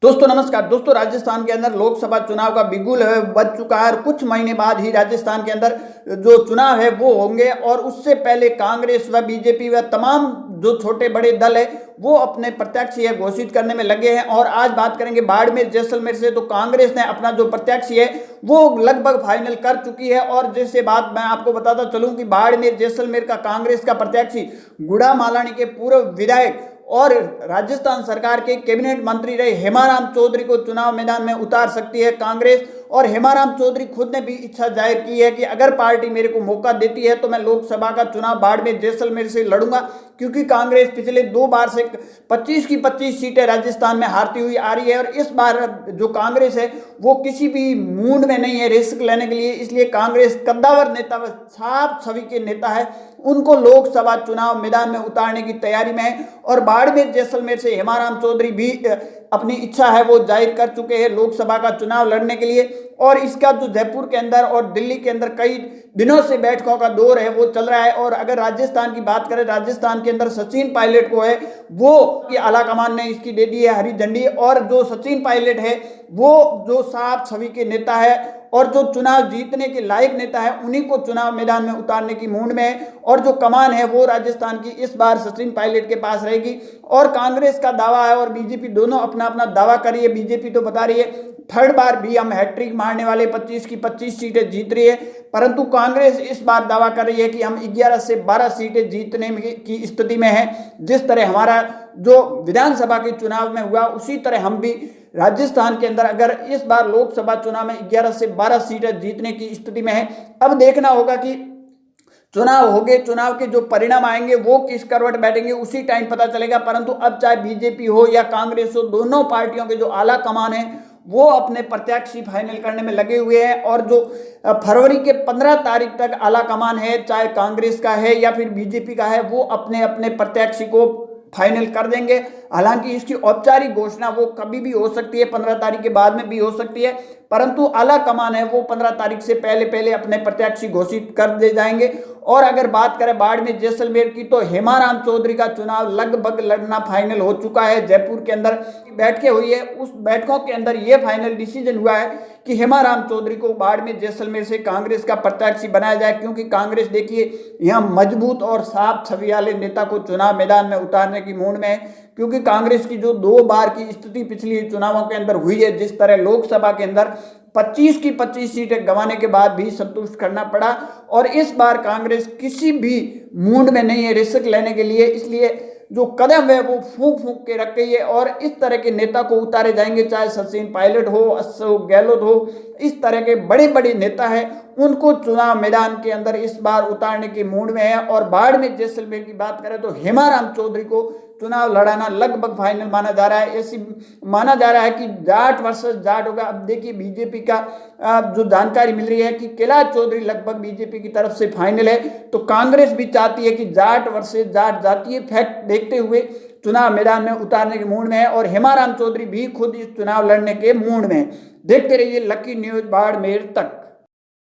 दोस्तों नमस्कार। दोस्तों राजस्थान के अंदर लोकसभा चुनाव का बिगुल है बज चुका है और कुछ महीने बाद ही राजस्थान के अंदर जो चुनाव है वो होंगे और उससे पहले कांग्रेस व बीजेपी व तमाम जो छोटे बड़े दल है वो अपने प्रत्याशी है घोषित करने में लगे हैं। और आज बात करेंगे बाड़मेर जैसलमेर से, तो कांग्रेस ने अपना जो प्रत्याशी है वो लगभग फाइनल कर चुकी है। और जैसे बात मैं आपको बताता चलूं कि बाड़मेर जैसलमेर का कांग्रेस का प्रत्याशी गुड़ा मालानी के पूर्व विधायक और राजस्थान सरकार के कैबिनेट मंत्री रहे हेमाराम चौधरी को चुनाव मैदान में उतार सकती है कांग्रेस। और हेमाराम चौधरी खुद ने भी इच्छा जाहिर की है कि अगर पार्टी मेरे को मौका देती है तो मैं लोकसभा का चुनाव बाड़मेर जैसलमेर से लड़ूंगा, क्योंकि कांग्रेस पिछले 2 बार से 25 की 25 सीटें राजस्थान में हारती हुई आ रही है। और इस बार जो कांग्रेस है वो किसी भी मूड में नहीं है रिस्क लेने के लिए, इसलिए कांग्रेस कद्दावर नेता व साफ छवि के नेता है उनको लोकसभा चुनाव मैदान में उतारने की तैयारी में है। और बाड़मेर जैसलमेर से हेमाराम चौधरी भी अपनी इच्छा है वो जाहिर कर चुके हैं लोकसभा का चुनाव लड़ने के लिए। और इसका जो जयपुर के अंदर और दिल्ली के अंदर कई दिनों से बैठकों का दौर है वो चल रहा है। और अगर राजस्थान की बात करें, राजस्थान के अंदर सचिन पायलट को है वो कि आला कमान ने इसकी दे दी है हरी झंडी। और जो सचिन पायलट है वो जो साफ छवि के नेता है और जो चुनाव जीतने के लायक नेता है उन्हीं को चुनाव मैदान में उतारने की मूड में है। और जो कमान है वो राजस्थान की इस बार सचिन पायलट के पास रहेगी। और कांग्रेस का दावा है और बीजेपी दोनों अपना अपना दावा कर रही है। बीजेपी तो बता रही है थर्ड बार भी हम हैट्रिक मारने वाले 25 की 25 सीटें जीत रही है, परंतु कांग्रेस इस बार दावा कर रही है कि हम 11 से 12 सीटें जीतने की स्थिति में है। जिस तरह हमारा जो विधानसभा के चुनाव में हुआ उसी तरह हम भी राजस्थान के अंदर अगर इस बार लोकसभा चुनाव में 11 से 12 सीटें जीतने की स्थिति में है। अब देखना होगा कि चुनाव हो गए, चुनाव के जो परिणाम आएंगे वो किस करवट बैठेंगे उसी टाइम पता चलेगा। परंतु अब चाहे बीजेपी हो या कांग्रेस हो, दोनों पार्टियों के जो आला कमान है वो अपने प्रत्याशी फाइनल करने में लगे हुए हैं। और जो फरवरी के 15 तारीख तक आला कमान है, चाहे कांग्रेस का है या फिर बीजेपी का है, वो अपने अपने प्रत्याशी को फाइनल कर देंगे। हालांकि इसकी औपचारिक घोषणा वो कभी भी हो सकती है, 15 तारीख के बाद में भी हो सकती है, परंतु आला कमान है वो 15 तारीख से पहले अपने प्रत्याशी घोषित कर दे जाएंगे। और अगर बात करें बाड़मेर जैसलमेर की, तो हेमाराम चौधरी का चुनाव लगभग लड़ना फाइनल हो चुका है। जयपुर के अंदर बैठकें हुई है, उस बैठकों के अंदर ये फाइनल डिसीजन हुआ है कि हेमाराम चौधरी को बाड़मेर जैसलमेर से कांग्रेस का प्रत्याशी बनाया जाए, क्योंकि कांग्रेस देखिए यहाँ मजबूत और साफ छवि वाले नेता को चुनाव मैदान में उतारने की मूड में है। क्योंकि कांग्रेस की जो 2 बार की स्थिति पिछली चुनावों के अंदर हुई है, जिस तरह लोकसभा के अंदर 25 की 25 सीटें गंवाने के बाद भी संतुष्ट करना पड़ा, और इस बार कांग्रेस किसी भी मूड में नहीं है रिस्क लेने के लिए, इसलिए जो कदम है वो फूंक फूंक के रख गई है। और इस तरह के नेता को उतारे जाएंगे, चाहे सचिन पायलट हो, अशोक गहलोत हो, इस तरह के बड़े बड़े नेता है उनको चुनाव मैदान के अंदर इस बार उतारने की मूड में है। और बाड़मेर जैसलमेर की बात करें तो हेमाराम चौधरी को चुनाव लड़ाना लगभग फाइनल माना जा रहा है। ऐसी माना जा रहा है कि जाट वर्सेस जाट होगा। अब देखिए बीजेपी का जो जानकारी मिल रही है कि कैलाश चौधरी लगभग बीजेपी की तरफ से फाइनल है, तो कांग्रेस भी चाहती है कि जाट वर्सेस जाट जातीय फैक्ट देखते हुए चुनाव मैदान में उतारने के मूड में है। और हेमाराम चौधरी भी खुद इस चुनाव लड़ने के मूड में है। देखते रहिए लकी न्यूज बाड़मेर तक।